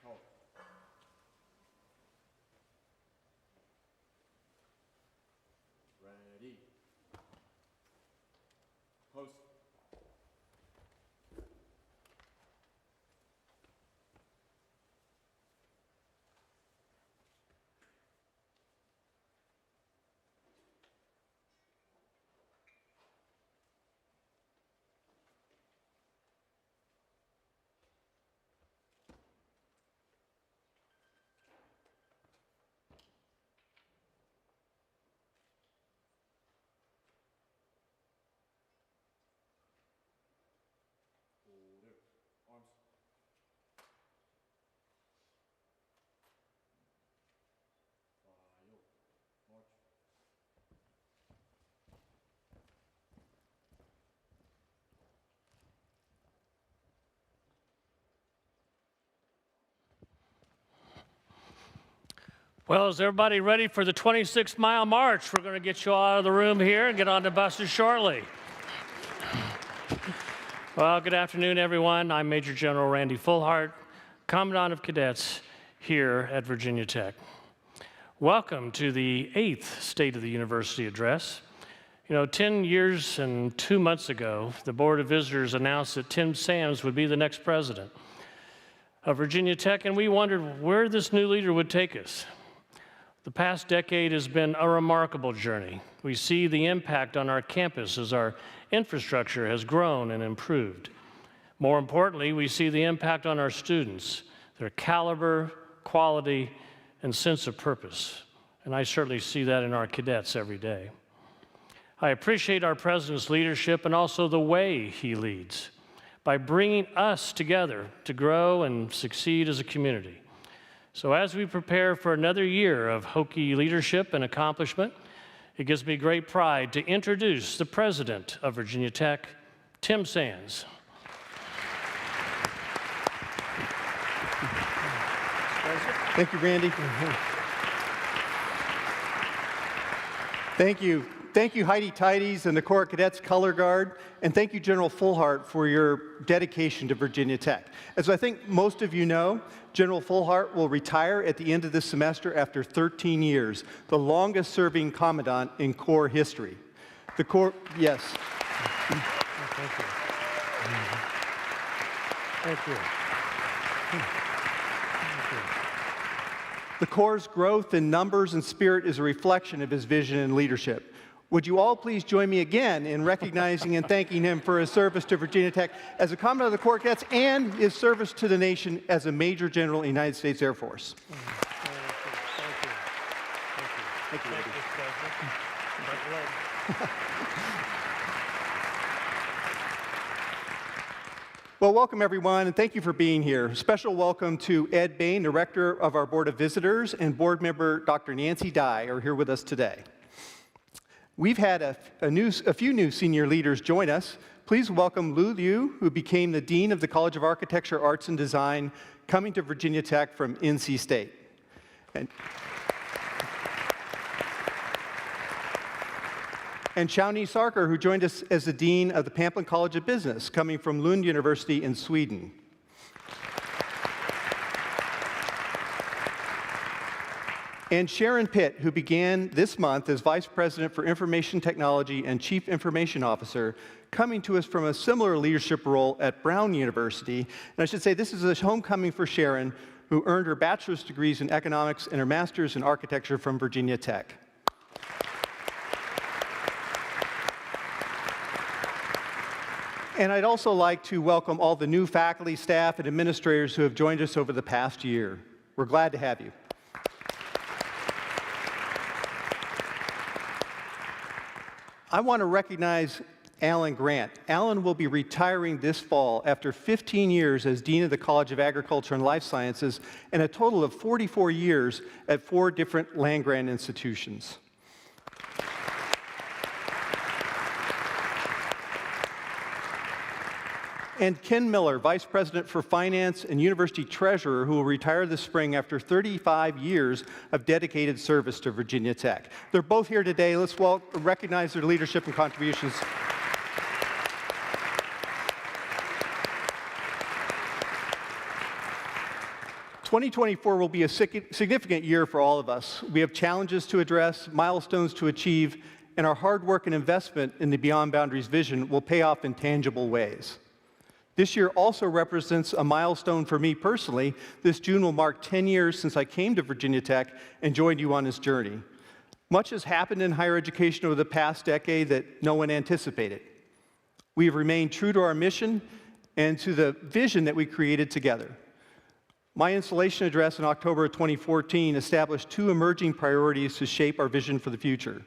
Halt. Ready. Post. Hold it. Arms. File. March. Well, is everybody ready for the 26-mile march? We're going to get you all out of the room here and get on the buses shortly. Well, good afternoon, everyone. I'm Major General Randy Fullhart, Commandant of Cadets here at Virginia Tech. Welcome to the 8th State of the University Address. 10 years and 2 months ago, the Board of Visitors announced that Tim Sams would be the next president of Virginia Tech, and we wondered where this new leader would take us. The past decade has been a remarkable journey. We see the impact on our campus as our infrastructure has grown and improved. More importantly, we see the impact on our students, their caliber, quality, and sense of purpose. And I certainly see that in our cadets every day. I appreciate our president's leadership and also the way he leads by bringing us together to grow and succeed as a community. So as we prepare for another year of Hokie leadership and accomplishment, it gives me great pride to introduce the president of Virginia Tech, Tim Sams. Thank you, Randy. Thank you. Thank you, Heidi Tidies and the Corps of Cadets Color Guard, and thank you, General Fullhart, for your dedication to Virginia Tech. As I think most of you know, General Fullhart will retire at the end of this semester after 13 years, the longest-serving commandant in Corps history. The Corps, yes. Thank you. Thank you. The Corps' growth in numbers and spirit is a reflection of his vision and leadership. Would you all please join me again in recognizing and thanking him for his service to Virginia Tech as a Commandant of the Corps Cadets and his service to the nation as a Major General in the United States Air Force. Thank you. Well, welcome everyone, and thank you for being here. Special welcome to Ed Bain, Director of our Board of Visitors, and Board Member Dr. Nancy Dye are here with us today. We've had a few new senior leaders join us. Please welcome Lou Liu, who became the Dean of the College of Architecture, Arts, and Design, coming to Virginia Tech from NC State. And Shawnee Sarkar, who joined us as the Dean of the Pamplin College of Business, coming from Lund University in Sweden. And Sharon Pitt, who began this month as Vice President for Information Technology and Chief Information Officer, coming to us from a similar leadership role at Brown University. And I should say this is a homecoming for Sharon, who earned her bachelor's degrees in economics and her master's in architecture from Virginia Tech. And I'd also like to welcome all the new faculty, staff, and administrators who have joined us over the past year. We're glad to have you. I want to recognize Alan Grant. Alan will be retiring this fall after 15 years as Dean of the College of Agriculture and Life Sciences and a total of 44 years at 4 different land-grant institutions. And Ken Miller, Vice President for Finance and University Treasurer, who will retire this spring after 35 years of dedicated service to Virginia Tech. They're both here today. Let's recognize their leadership and contributions. 2024 will be a significant year for all of us. We have challenges to address, milestones to achieve, and our hard work and investment in the Beyond Boundaries vision will pay off in tangible ways. This year also represents a milestone for me personally. This June will mark 10 years since I came to Virginia Tech and joined you on this journey. Much has happened in higher education over the past decade that no one anticipated. We have remained true to our mission and to the vision that we created together. My installation address in October of 2014 established two emerging priorities to shape our vision for the future.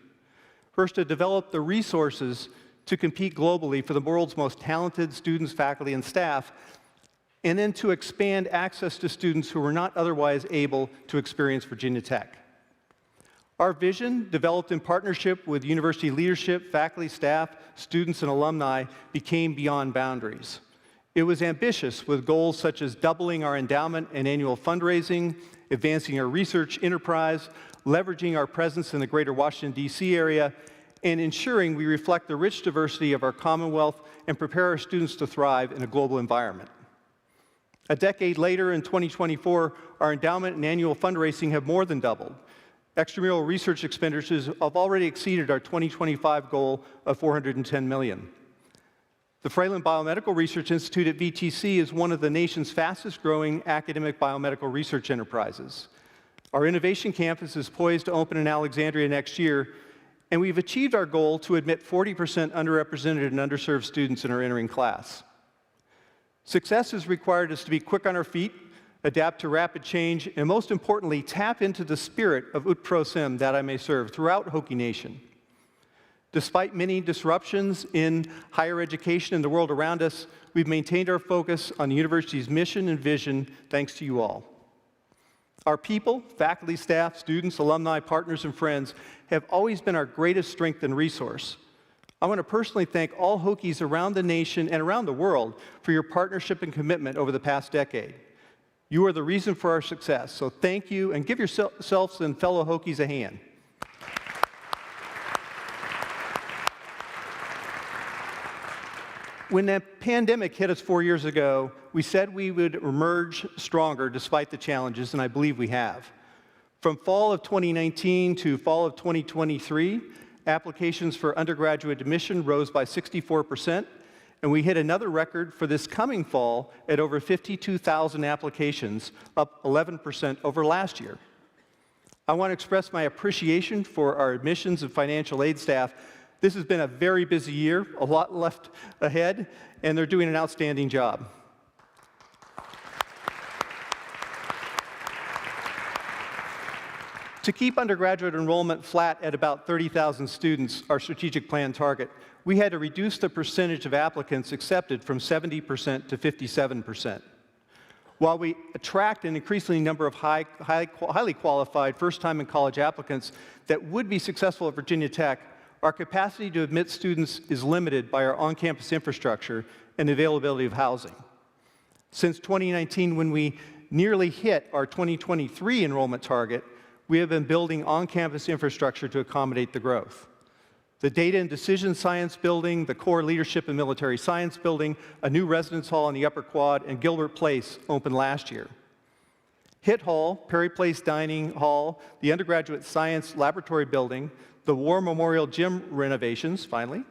First, to develop the resources to compete globally for the world's most talented students, faculty, and staff, and then to expand access to students who were not otherwise able to experience Virginia Tech. Our vision, developed in partnership with university leadership, faculty, staff, students, and alumni, became Beyond Boundaries. It was ambitious, with goals such as doubling our endowment and annual fundraising, advancing our research enterprise, leveraging our presence in the greater Washington, D.C. area, and ensuring we reflect the rich diversity of our Commonwealth and prepare our students to thrive in a global environment. A decade later, in 2024, our endowment and annual fundraising have more than doubled. Extramural research expenditures have already exceeded our 2025 goal of $410 million. The Fralin Biomedical Research Institute at VTC is one of the nation's fastest-growing academic biomedical research enterprises. Our innovation campus is poised to open in Alexandria next year, and we've achieved our goal to admit 40% underrepresented and underserved students in our entering class. Success has required us to be quick on our feet, adapt to rapid change, and most importantly, tap into the spirit of Ut Prosim, that I may serve, throughout Hokie Nation. Despite many disruptions in higher education and the world around us, we've maintained our focus on the university's mission and vision, thanks to you all. Our people, faculty, staff, students, alumni, partners, and friends have always been our greatest strength and resource. I want to personally thank all Hokies around the nation and around the world for your partnership and commitment over the past decade. You are the reason for our success, so thank you, and give yourselves and fellow Hokies a hand. When the pandemic hit us 4 years ago, we said we would emerge stronger despite the challenges, and I believe we have. From fall of 2019 to fall of 2023, applications for undergraduate admission rose by 64%, and we hit another record for this coming fall at over 52,000 applications, up 11% over last year. I want to express my appreciation for our admissions and financial aid staff. This has been a very busy year, a lot left ahead, and they're doing an outstanding job. To keep undergraduate enrollment flat at about 30,000 students, our strategic plan target, we had to reduce the percentage of applicants accepted from 70% to 57%. While we attract an increasing number of highly qualified first-time in college applicants that would be successful at Virginia Tech, our capacity to admit students is limited by our on-campus infrastructure and the availability of housing. Since 2019, when we nearly hit our 2023 enrollment target, we have been building on-campus infrastructure to accommodate the growth. The Data and Decision Science Building, the Core Leadership and Military Science Building, a new residence hall in the Upper Quad, and Gilbert Place opened last year. Hitt Hall, Perry Place Dining Hall, the Undergraduate Science Laboratory Building, the War Memorial Gym renovations, finally,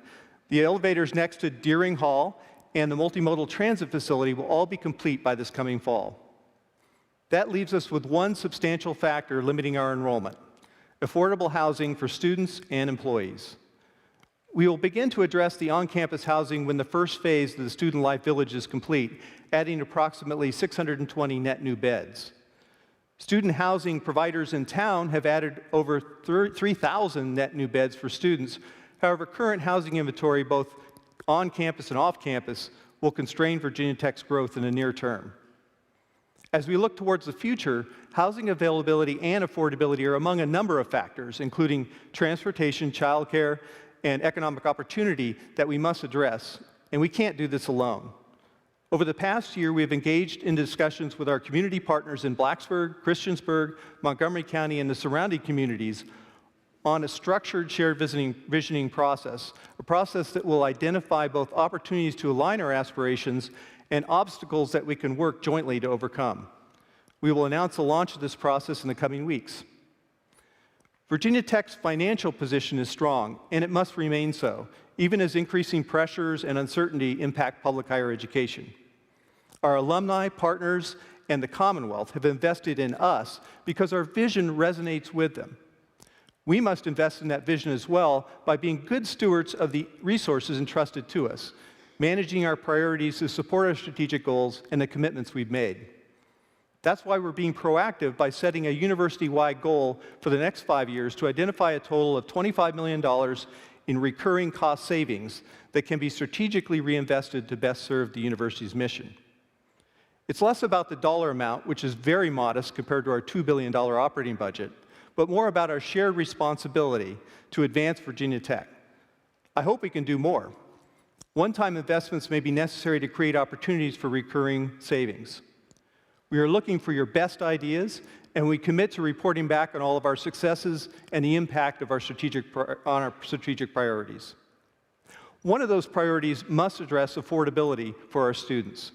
the elevators next to Deering Hall, and the multimodal transit facility will all be complete by this coming fall. That leaves us with one substantial factor limiting our enrollment: affordable housing for students and employees. We will begin to address the on-campus housing when the first phase of the Student Life Village is complete, adding approximately 620 net new beds. Student housing providers in town have added over 3,000 net new beds for students. However, current housing inventory, both on campus and off campus, will constrain Virginia Tech's growth in the near term. As we look towards the future, housing availability and affordability are among a number of factors, including transportation, childcare, and economic opportunity that we must address, and we can't do this alone. Over the past year, we have engaged in discussions with our community partners in Blacksburg, Christiansburg, Montgomery County, and the surrounding communities on a structured shared visioning process, a process that will identify both opportunities to align our aspirations and obstacles that we can work jointly to overcome. We will announce the launch of this process in the coming weeks. Virginia Tech's financial position is strong, and it must remain so, even as increasing pressures and uncertainty impact public higher education. Our alumni, partners, and the Commonwealth have invested in us because our vision resonates with them. We must invest in that vision as well by being good stewards of the resources entrusted to us, managing our priorities to support our strategic goals and the commitments we've made. That's why we're being proactive by setting a university-wide goal for the next 5 years to identify a total of $25 million in recurring cost savings that can be strategically reinvested to best serve the university's mission. It's less about the dollar amount, which is very modest compared to our $2 billion operating budget, but more about our shared responsibility to advance Virginia Tech. I hope we can do more. One-time investments may be necessary to create opportunities for recurring savings. We are looking for your best ideas, and we commit to reporting back on all of our successes and the impact of our strategic priorities. One of those priorities must address affordability for our students.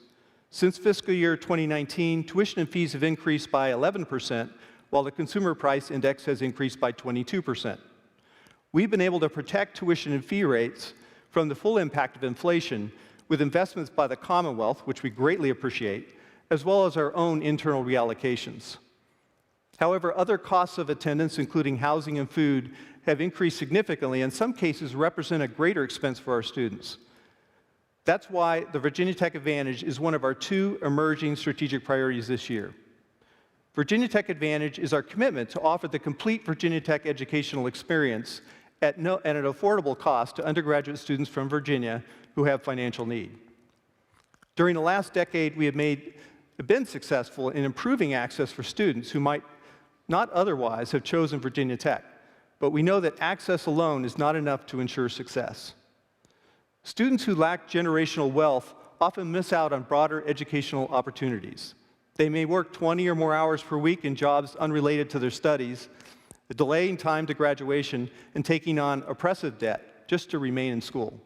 Since fiscal year 2019, tuition and fees have increased by 11%, while the Consumer Price Index has increased by 22%. We've been able to protect tuition and fee rates from the full impact of inflation with investments by the Commonwealth, which we greatly appreciate, as well as our own internal reallocations. However, other costs of attendance, including housing and food, have increased significantly, and in some cases represent a greater expense for our students. That's why the Virginia Tech Advantage is one of our 2 emerging strategic priorities this year. Virginia Tech Advantage is our commitment to offer the complete Virginia Tech educational experience at an affordable cost to undergraduate students from Virginia who have financial need. During the last decade, we have been successful in improving access for students who might not otherwise have chosen Virginia Tech, but we know that access alone is not enough to ensure success. Students who lack generational wealth often miss out on broader educational opportunities. They may work 20 or more hours per week in jobs unrelated to their studies, delaying time to graduation, and taking on oppressive debt just to remain in school.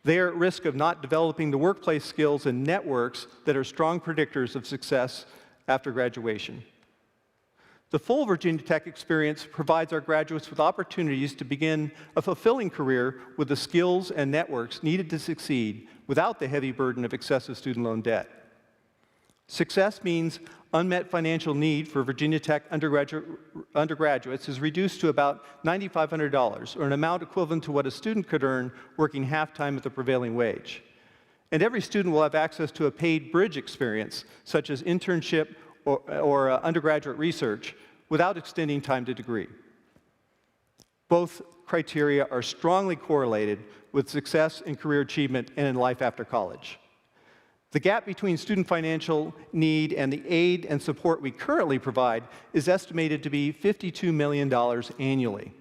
They are at risk of not developing the workplace skills and networks that are strong predictors of success after graduation. The full Virginia Tech experience provides our graduates with opportunities to begin a fulfilling career with the skills and networks needed to succeed without the heavy burden of excessive student loan debt. Success means unmet financial need for Virginia Tech undergraduates is reduced to about $9,500, or an amount equivalent to what a student could earn working half-time at the prevailing wage. And every student will have access to a paid bridge experience, such as internship or undergraduate research, without extending time to degree. Both criteria are strongly correlated with success in career achievement and in life after college. The gap between student financial need and the aid and support we currently provide is estimated to be $52 million annually.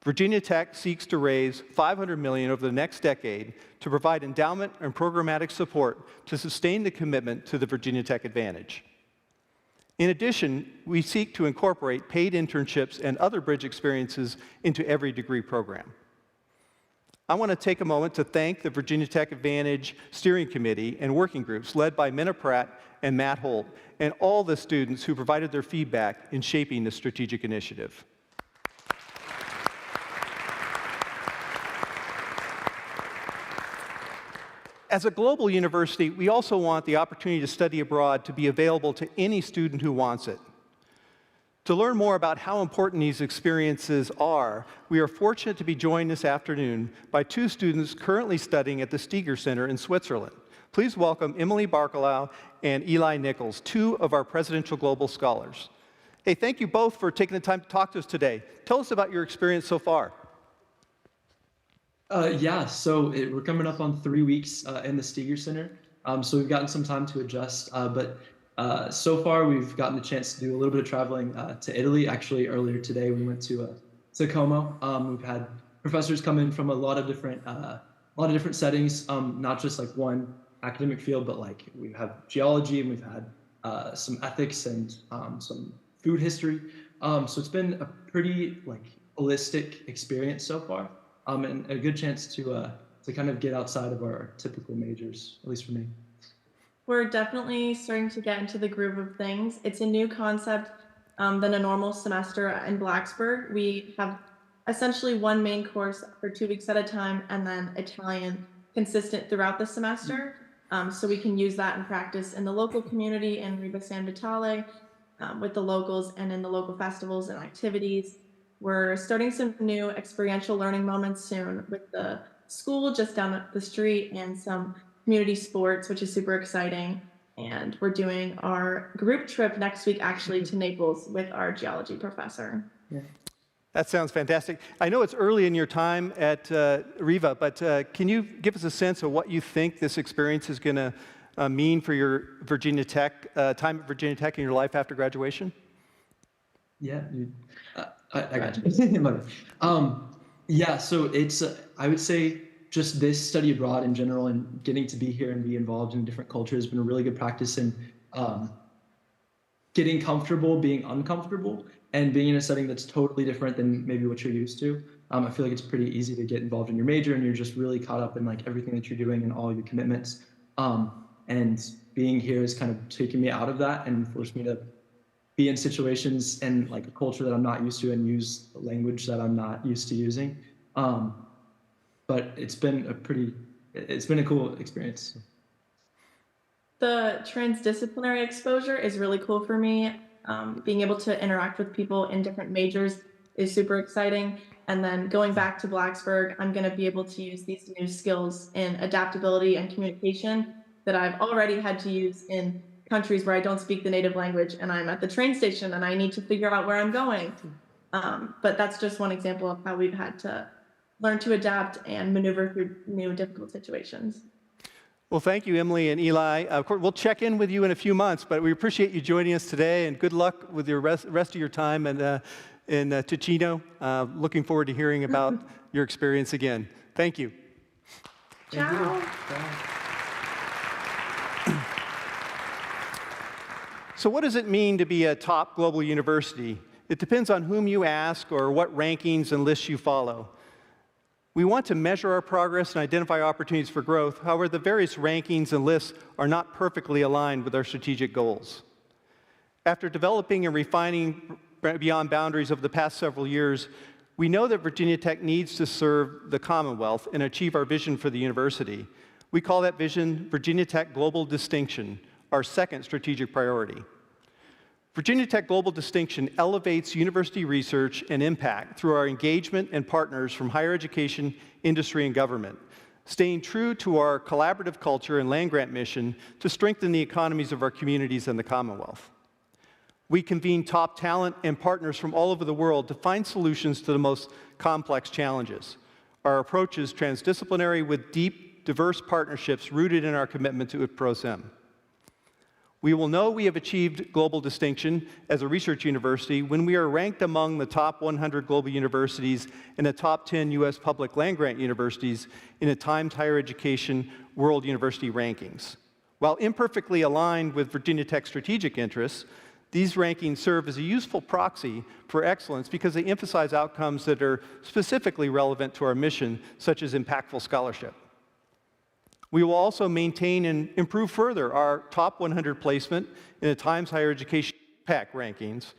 Virginia Tech seeks to raise $500 million over the next decade to provide endowment and programmatic support to sustain the commitment to the Virginia Tech Advantage. In addition, we seek to incorporate paid internships and other bridge experiences into every degree program. I want to take a moment to thank the Virginia Tech Advantage Steering Committee and working groups led by Minna Pratt and Matt Holt, and all the students who provided their feedback in shaping this strategic initiative. As a global university, we also want the opportunity to study abroad to be available to any student who wants it. To learn more about how important these experiences are, we are fortunate to be joined this afternoon by 2 students currently studying at the Steger Center in Switzerland. Please welcome Emily Barkelau and Eli Nichols, 2 of our Presidential Global Scholars. Hey, thank you both for taking the time to talk to us today. Tell us about your experience so far. We're coming up on 3 weeks in the Steger Center, so we've gotten some time to adjust, but so far we've gotten a chance to do a little bit of traveling to Italy. Actually, earlier today we went to Como. We've had professors come in from a lot of different settings, not just like one academic field, but like we have geology and we've had some ethics and some food history. So it's been a pretty holistic experience so far. And a good chance to kind of get outside of our typical majors, at least for me. We're definitely starting to get into the groove of things. It's a new concept than a normal semester in Blacksburg. We have essentially one main course for 2 weeks at a time, and then Italian consistent throughout the semester. So we can use that in practice in the local community in Riva San Vitale, with the locals and in the local festivals and activities. We're starting some new experiential learning moments soon with the school just down the street and some community sports, which is super exciting. And we're doing our group trip next week actually to Naples with our geology professor. Yeah. That sounds fantastic. I know it's early in your time at Riva, but can you give us a sense of what you think this experience is going to mean for your Virginia Tech time at Virginia Tech in your life after graduation? Yeah, I got you. Yeah, so it's, I would say just this study abroad in general and getting to be here and be involved in different cultures has been a really good practice in getting comfortable, being uncomfortable, and being in a setting that's totally different than maybe what you're used to. I feel like it's pretty easy to get involved in your major and you're just really caught up in like everything that you're doing and all your commitments. And being here has kind of taken me out of that and forced me to be in situations and like a culture that I'm not used to and use a language that I'm not used to using. But it's been a cool experience. The transdisciplinary exposure is really cool for me. Being able to interact with people in different majors is super exciting. And then going back to Blacksburg, I'm going to be able to use these new skills in adaptability and communication that I've already had to use in countries where I don't speak the native language and I'm at the train station and I need to figure out where I'm going. But that's just one example of how we've had to learn to adapt and maneuver through new difficult situations. Well, thank you, Emily and Eli. Of course, we'll check in with you in a few months, but we appreciate you joining us today, and good luck with your rest of your time in Ticino. Looking forward to hearing about your experience again. Thank you. Ciao. So what does it mean to be a top global university? It depends on whom you ask or what rankings and lists you follow. We want to measure our progress and identify opportunities for growth. However, the various rankings and lists are not perfectly aligned with our strategic goals. After developing and refining beyond boundaries over the past several years, we know that Virginia Tech needs to serve the Commonwealth and achieve our vision for the university. We call that vision Virginia Tech Global Distinction, our second strategic priority. Virginia Tech Global Distinction elevates university research and impact through our engagement and partners from higher education, industry, and government, staying true to our collaborative culture and land-grant mission to strengthen the economies of our communities and the Commonwealth. We convene top talent and partners from all over the world to find solutions to the most complex challenges. Our approach is transdisciplinary with deep, diverse partnerships rooted in our commitment to UPROSM. We will know we have achieved global distinction as a research university when we are ranked among the top 100 global universities and the top 10 U.S. public land-grant universities in the Times Higher Education World University Rankings. While imperfectly aligned with Virginia Tech's strategic interests, these rankings serve as a useful proxy for excellence because they emphasize outcomes that are specifically relevant to our mission, such as impactful scholarship. We will also maintain and improve further our top 100 placement in the Times Higher Education Impact Rankings,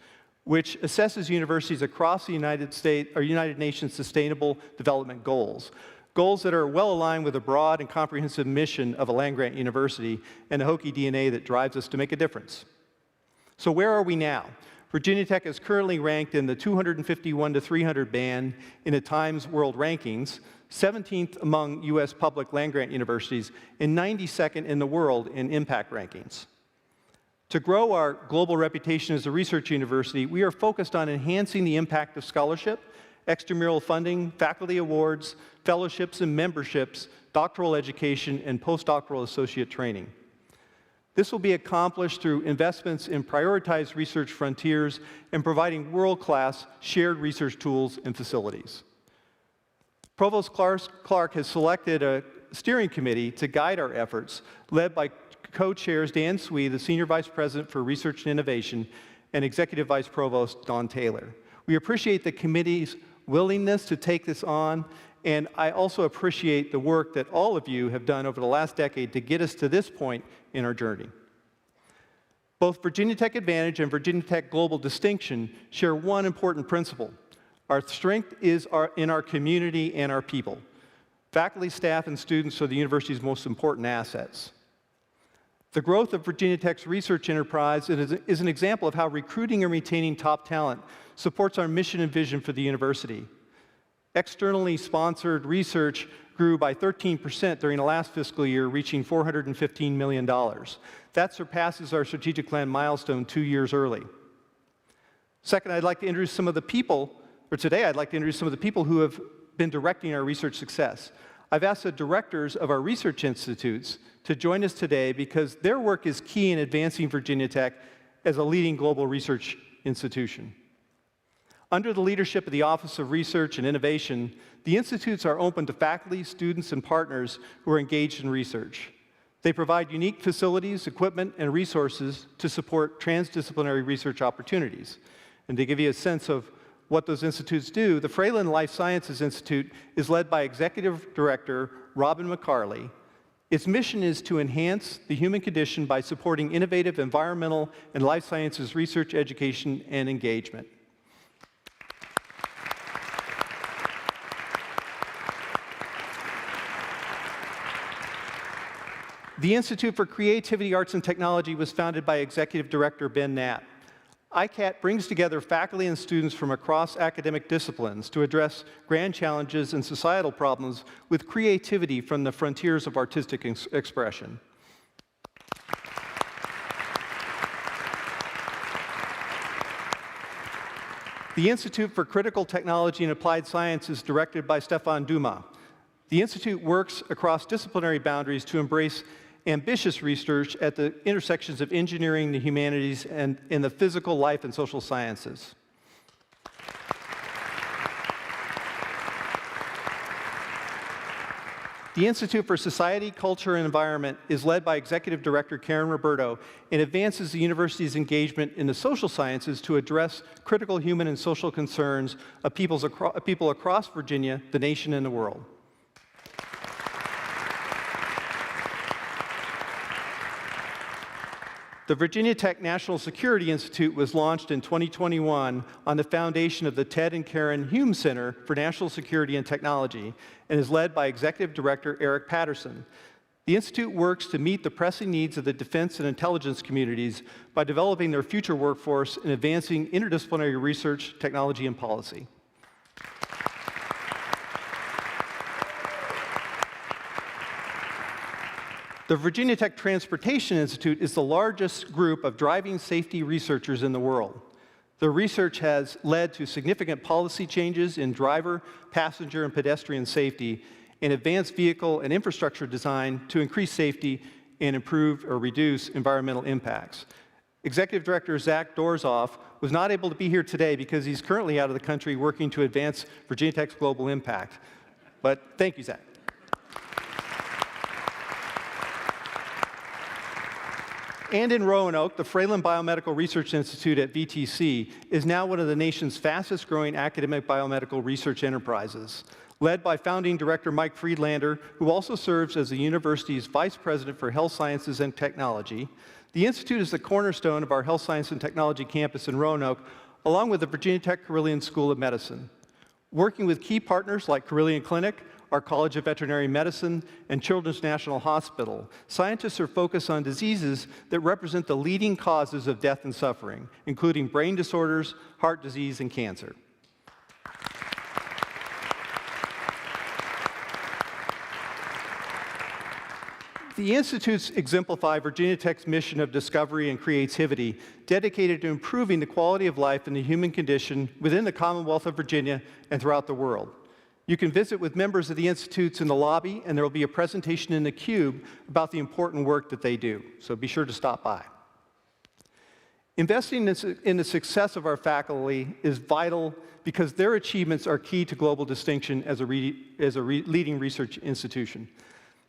which assesses universities across the United Nations Sustainable Development Goals, goals that are well aligned with the broad and comprehensive mission of a land-grant university and the Hokie DNA that drives us to make a difference. So where are we now? Virginia Tech is currently ranked in the 251 to 300 band in the Times World Rankings, 17th among U.S. public land-grant universities, and 92nd in the world in impact rankings. To grow our global reputation as a research university, we are focused on enhancing the impact of scholarship, extramural funding, faculty awards, fellowships and memberships, doctoral education, and postdoctoral associate training. This will be accomplished through investments in prioritized research frontiers and providing world-class shared research tools and facilities. Provost Clark has selected a steering committee to guide our efforts, led by co-chairs Dan Swee, the Senior Vice President for Research and Innovation, and Executive Vice Provost Don Taylor. We appreciate the committee's willingness to take this on and I also appreciate the work that all of you have done over the last decade to get us to this point in our journey. Both Virginia Tech Advantage and Virginia Tech Global Distinction share one important principle. Our strength is in our community and our people. Faculty, staff, and students are the university's most important assets. The growth of Virginia Tech's research enterprise is an example of how recruiting and retaining top talent supports our mission and vision for the university. Externally sponsored research grew by 13% during the last fiscal year, reaching $415 million. That surpasses our strategic plan milestone 2 years early. Second, I'd like to introduce some of the people, or today I'd like to introduce some of the people who have been directing our research success. I've asked the directors of our research institutes to join us today because their work is key in advancing Virginia Tech as a leading global research institution. Under the leadership of the Office of Research and Innovation, the institutes are open to faculty, students, and partners who are engaged in research. They provide unique facilities, equipment, and resources to support transdisciplinary research opportunities. And to give you a sense of what those institutes do, the Fralin Life Sciences Institute is led by Executive Director Robin McCarley. Its mission is to enhance the human condition by supporting innovative environmental and life sciences research, education, and engagement. The Institute for Creativity, Arts, and Technology was founded by Executive Director Ben Knapp. ICAT brings together faculty and students from across academic disciplines to address grand challenges and societal problems with creativity from the frontiers of artistic expression. The Institute for Critical Technology and Applied Science is directed by Stefan Dumas. The Institute works across disciplinary boundaries to embrace ambitious research at the intersections of engineering, the humanities, and in the physical, life, and social sciences. The Institute for Society, Culture, and Environment is led by Executive Director Karen Roberto and advances the university's engagement in the social sciences to address critical human and social concerns of people across Virginia, the nation, and the world. The Virginia Tech National Security Institute was launched in 2021 on the foundation of the Ted and Karen Hume Center for National Security and Technology and is led by Executive Director Eric Patterson. The Institute works to meet the pressing needs of the defense and intelligence communities by developing their future workforce and advancing interdisciplinary research, technology, and policy. The Virginia Tech Transportation Institute is the largest group of driving safety researchers in the world. The research has led to significant policy changes in driver, passenger, and pedestrian safety and advanced vehicle and infrastructure design to increase safety and improve or reduce environmental impacts. Executive Director Zach Dorzoff was not able to be here today because he's currently out of the country working to advance Virginia Tech's global impact. But thank you, Zach. And in Roanoke, the Fralin Biomedical Research Institute at VTC is now one of the nation's fastest growing academic biomedical research enterprises. Led by founding director Mike Friedlander, who also serves as the university's vice president for health sciences and technology, the institute is the cornerstone of our health science and technology campus in Roanoke, along with the Virginia Tech Carilion School of Medicine. Working with key partners like Carilion Clinic, our College of Veterinary Medicine, and Children's National Hospital, scientists are focused on diseases that represent the leading causes of death and suffering, including brain disorders, heart disease, and cancer. The institutes exemplify Virginia Tech's mission of discovery and creativity, dedicated to improving the quality of life and the human condition within the Commonwealth of Virginia and throughout the world. You can visit with members of the institutes in the lobby, and there will be a presentation in the cube about the important work that they do, so be sure to stop by. Investing in the success of our faculty is vital because their achievements are key to global distinction as a leading research institution.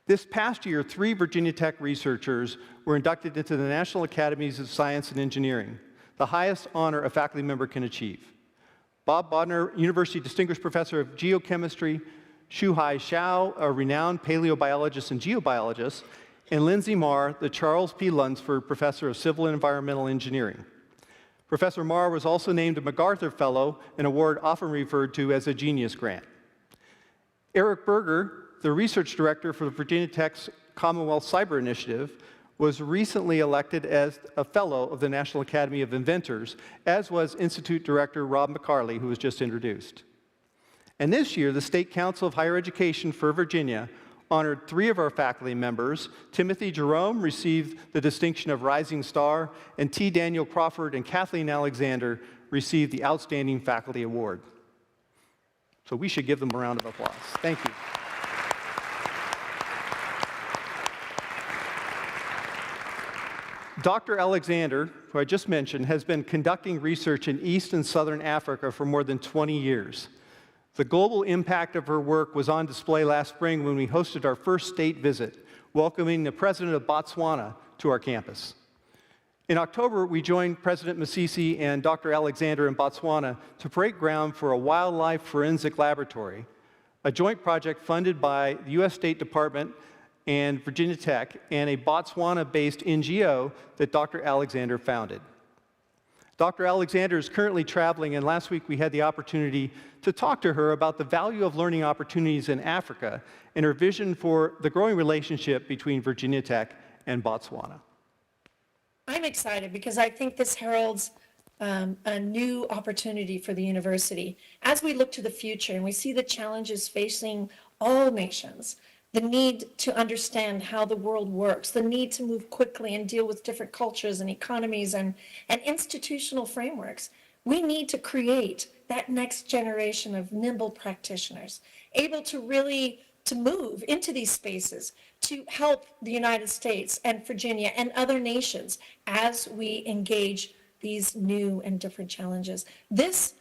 This past year, 3 Virginia Tech researchers were inducted into the National Academies of Science and Engineering, the highest honor a faculty member can achieve. Bob Bodner, University Distinguished Professor of Geochemistry, Shuhai Xiao, a renowned paleobiologist and geobiologist, and Lindsay Marr, the Charles P. Lunsford Professor of Civil and Environmental Engineering. Professor Marr was also named a MacArthur Fellow, an award often referred to as a Genius Grant. Eric Berger, the research director for Virginia Tech's Commonwealth Cyber Initiative, was recently elected as a Fellow of the National Academy of Inventors, as was Institute Director Rob McCarley, who was just introduced. And this year, the State Council of Higher Education for Virginia honored 3 of our faculty members. Timothy Jerome received the distinction of Rising Star, and T. Daniel Crawford and Kathleen Alexander received the Outstanding Faculty Award. So we should give them a round of applause. Thank you. Dr. Alexander, who I just mentioned, has been conducting research in East and Southern Africa for more than 20 years. The global impact of her work was on display last spring when we hosted our first state visit, welcoming the president of Botswana to our campus. In October, we joined President Masisi and Dr. Alexander in Botswana to break ground for a wildlife forensic laboratory, a joint project funded by the U.S. State Department and Virginia Tech, and a Botswana-based NGO that Dr. Alexander founded. Dr. Alexander is currently traveling, and last week we had the opportunity to talk to her about the value of learning opportunities in Africa and her vision for the growing relationship between Virginia Tech and Botswana. I'm excited because I think this heralds a new opportunity for the university. As we look to the future and we see the challenges facing all nations, the need to understand how the world works, the need to move quickly and deal with different cultures and economies and institutional frameworks. We need to create that next generation of nimble practitioners, able to really to move into these spaces to help the United States and Virginia and other nations as we engage these new and different challenges. This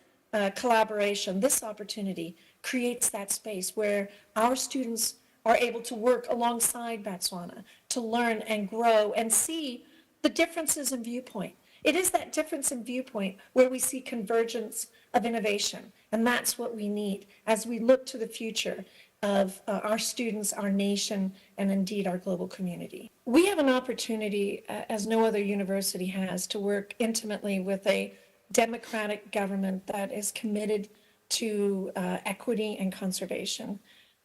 collaboration, this opportunity creates that space where our students are able to work alongside Botswana to learn and grow and see the differences in viewpoint. It is that difference in viewpoint where we see convergence of innovation, and that's what we need as we look to the future of our students, our nation, and indeed our global community. We have an opportunity, as no other university has, to work intimately with a democratic government that is committed to equity and conservation.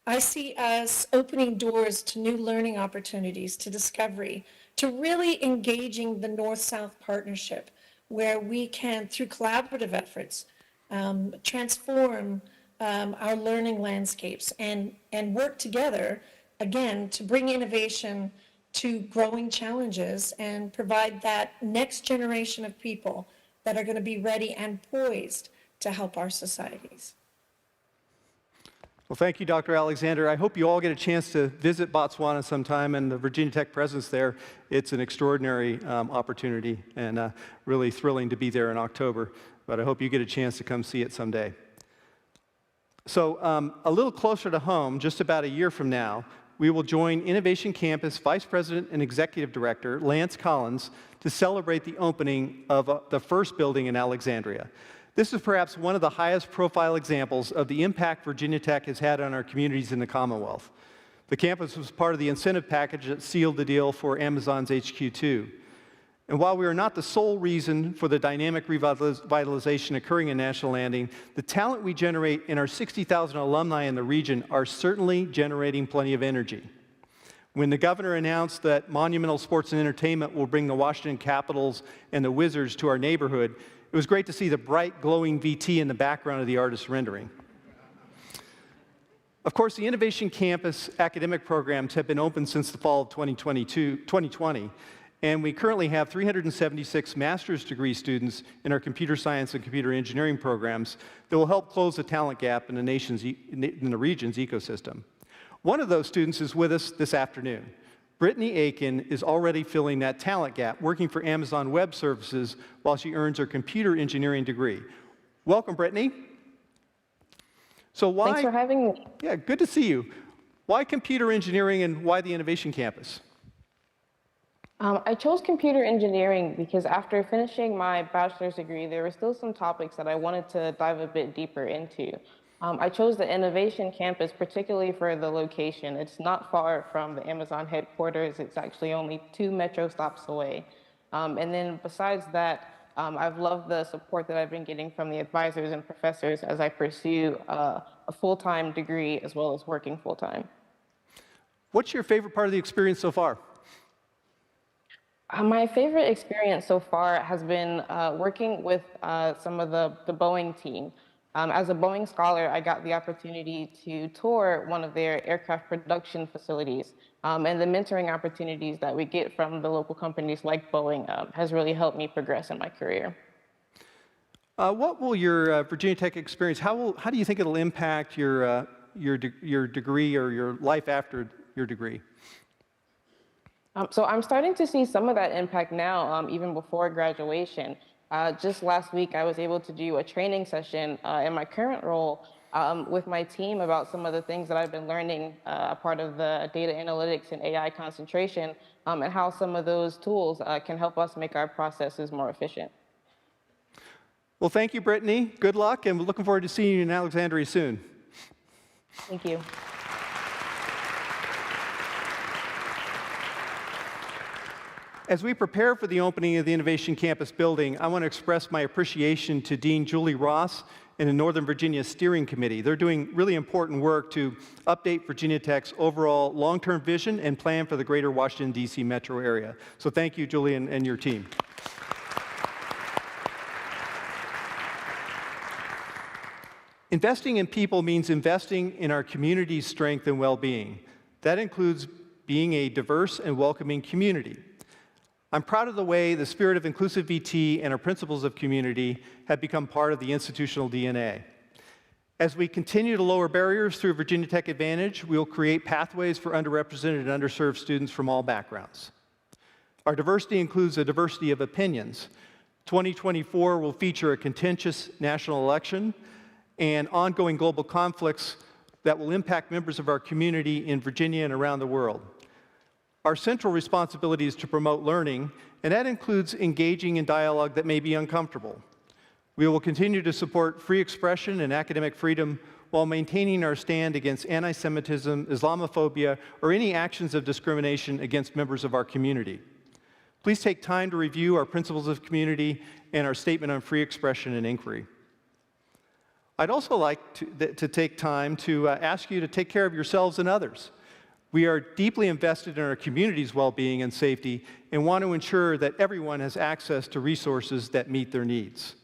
I see us opening doors to new learning opportunities, to discovery, to really engaging the North-South partnership, where we can, through collaborative efforts, transform our learning landscapes and work together, again, to bring innovation to growing challenges and provide that next generation of people that are going to be ready and poised to help our societies. Well, thank you, Dr. Alexander. I hope you all get a chance to visit Botswana sometime, and the Virginia Tech presence there, it's an extraordinary opportunity and really thrilling to be there in October, but I hope you get a chance to come see it someday. So a little closer to home, just about a year from now, we will join Innovation Campus Vice President and Executive Director Lance Collins to celebrate the opening of the first building in Alexandria. This is perhaps one of the highest profile examples of the impact Virginia Tech has had on our communities in the Commonwealth. The campus was part of the incentive package that sealed the deal for Amazon's HQ2. And while we are not the sole reason for the dynamic revitalization occurring in National Landing, the talent we generate in our 60,000 alumni in the region are certainly generating plenty of energy. When the governor announced that Monumental Sports and Entertainment will bring the Washington Capitals and the Wizards to our neighborhood, it was great to see the bright, glowing VT in the background of the artist's rendering. Of course, the Innovation Campus academic programs have been open since the fall of 2020, and we currently have 376 master's degree students in our computer science and computer engineering programs that will help close the talent gap in the region's ecosystem. One of those students is with us this afternoon. Brittany Aiken is already filling that talent gap, working for Amazon Web Services while she earns her computer engineering degree. Welcome, Brittany. So why? Thanks for having me. Yeah, good to see you. Why computer engineering and why the Innovation Campus? I chose computer engineering because after finishing my bachelor's degree, there were still some topics that I wanted to dive a bit deeper into. I chose the Innovation Campus particularly for the location. It's not far from the Amazon headquarters. It's actually only 2 metro stops away. And then besides that, I've loved the support that I've been getting from the advisors and professors as I pursue a full-time degree as well as working full-time. What's your favorite part of the experience so far? My favorite experience so far has been working with some of the Boeing team. As a Boeing scholar, I got the opportunity to tour one of their aircraft production facilities, and the mentoring opportunities that we get from the local companies like Boeing has really helped me progress in my career. What will your Virginia Tech experience, how do you think it'll impact your degree or your life after your degree? So I'm starting to see some of that impact now, even before graduation. Just last week, I was able to do a training session in my current role with my team about some of the things that I've been learning, a part of the data analytics and AI concentration, and how some of those tools can help us make our processes more efficient. Well, thank you, Brittany. Good luck, and we're looking forward to seeing you in Alexandria soon. Thank you. As we prepare for the opening of the Innovation Campus building, I want to express my appreciation to Dean Julie Ross and the Northern Virginia Steering Committee. They're doing really important work to update Virginia Tech's overall long-term vision and plan for the greater Washington, D.C. metro area. So thank you, Julie, and your team. Investing in people means investing in our community's strength and well-being. That includes being a diverse and welcoming community. I'm proud of the way the spirit of inclusive VT and our principles of community have become part of the institutional DNA. As we continue to lower barriers through Virginia Tech Advantage, we will create pathways for underrepresented and underserved students from all backgrounds. Our diversity includes a diversity of opinions. 2024 will feature a contentious national election and ongoing global conflicts that will impact members of our community in Virginia and around the world. Our central responsibility is to promote learning, and that includes engaging in dialogue that may be uncomfortable. We will continue to support free expression and academic freedom while maintaining our stand against anti-Semitism, Islamophobia, or any actions of discrimination against members of our community. Please take time to review our principles of community and our statement on free expression and inquiry. I'd also like to take time to ask you to take care of yourselves and others. We are deeply invested in our community's well-being and safety and want to ensure that everyone has access to resources that meet their needs.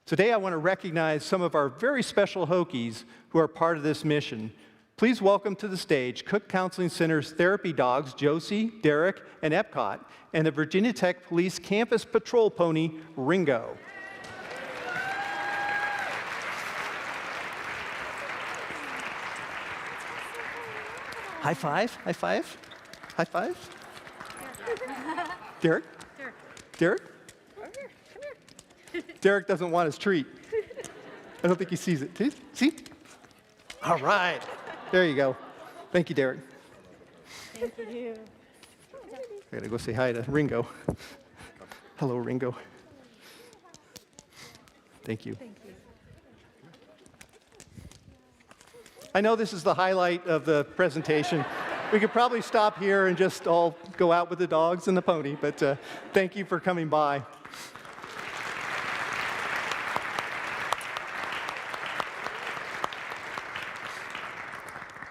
Today, I want to recognize some of our very special Hokies who are part of this mission. Please welcome to the stage Cook Counseling Center's therapy dogs, Josie, Derek, and Epcot, and the Virginia Tech Police Campus Patrol Pony, Ringo. High five, high five, high five. Derek? Derek? Derek doesn't want his treat. I don't think he sees it. See? All right. There you go. Thank you, Derek. Thank you. I gotta go say hi to Ringo. Hello, Ringo. Thank you. Thank you. I know this is the highlight of the presentation. We could probably stop here and just all go out with the dogs and the pony, but thank you for coming by.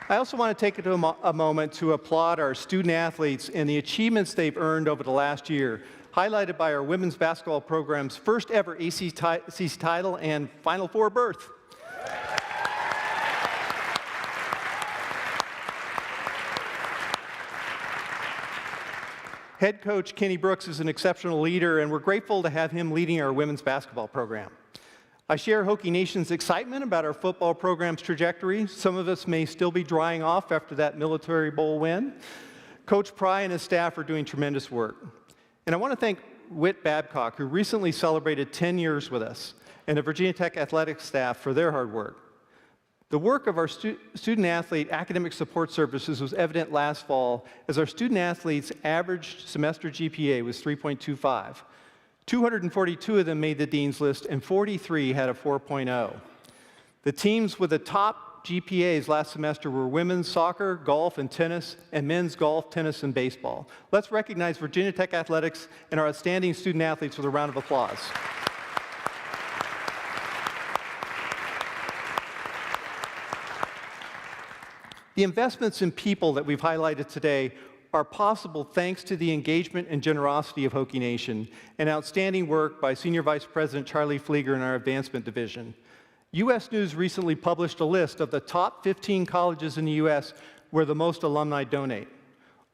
I also want to take a moment to applaud our student athletes and the achievements they've earned over the last year, highlighted by our women's basketball program's first ever ACC title and Final Four berth. Head coach Kenny Brooks is an exceptional leader, and we're grateful to have him leading our women's basketball program. I share Hokie Nation's excitement about our football program's trajectory. Some of us may still be drying off after that Military Bowl win. Coach Pry and his staff are doing tremendous work. And I want to thank Whit Babcock, who recently celebrated 10 years with us, and the Virginia Tech athletics staff for their hard work. The work of our student-athlete academic support services was evident last fall as our student-athletes' average semester GPA was 3.25. 242 of them made the dean's list, and 43 had a 4.0. The teams with the top GPAs last semester were women's soccer, golf, and tennis, and men's golf, tennis, and baseball. Let's recognize Virginia Tech Athletics and our outstanding student athletes with a round of applause. The investments in people that we've highlighted today are possible thanks to the engagement and generosity of Hokie Nation and outstanding work by Senior Vice President Charlie Flieger in our Advancement Division. U.S. News recently published a list of the top 15 colleges in the U.S. where the most alumni donate.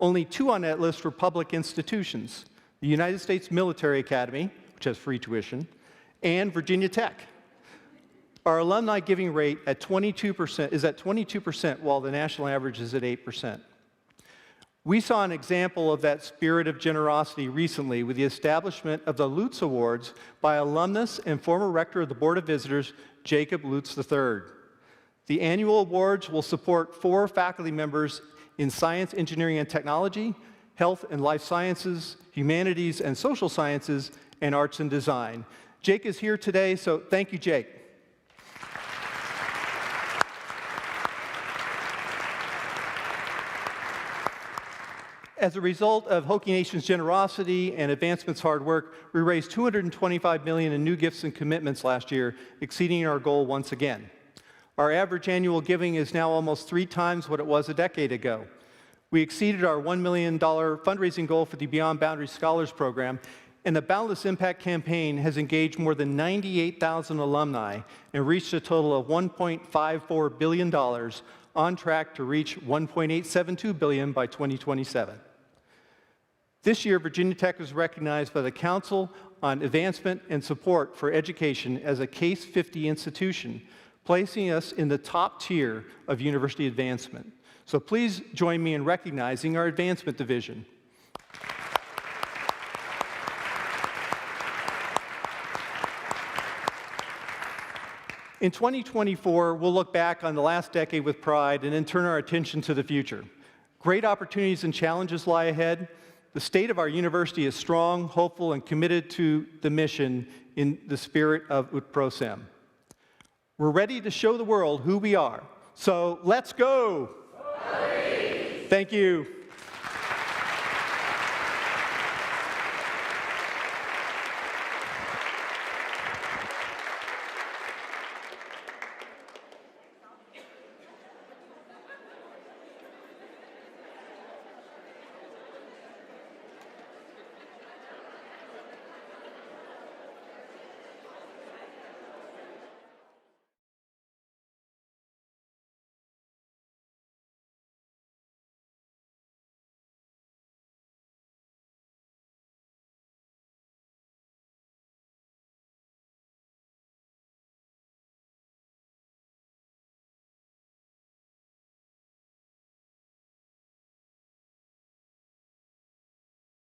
Only 2 on that list were public institutions, the United States Military Academy, which has free tuition, and Virginia Tech. Our alumni giving rate is at 22%, while the national average is at 8%. We saw an example of that spirit of generosity recently with the establishment of the Lutz Awards by alumnus and former rector of the Board of Visitors, Jacob Lutz III. The annual awards will support 4 faculty members in science, engineering, and technology, health and life sciences, humanities and social sciences, and arts and design. Jake is here today, so thank you, Jake. As a result of Hokie Nation's generosity and Advancement's hard work, we raised $225 million in new gifts and commitments last year, exceeding our goal once again. Our average annual giving is now almost 3 times what it was a decade ago. We exceeded our $1 million fundraising goal for the Beyond Boundaries Scholars Program, and the Boundless Impact campaign has engaged more than 98,000 alumni and reached a total of $1.54 billion, on track to reach $1.872 billion by 2027. This year, Virginia Tech was recognized by the Council on Advancement and Support for Education as a Case 50 institution, placing us in the top tier of university advancement. So please join me in recognizing our Advancement Division. In 2024, we'll look back on the last decade with pride and then turn our attention to the future. Great opportunities and challenges lie ahead. The state of our university is strong, hopeful, and committed to the mission in the spirit of Ut Pro Sem. We're ready to show the world who we are. So let's go! Thank you.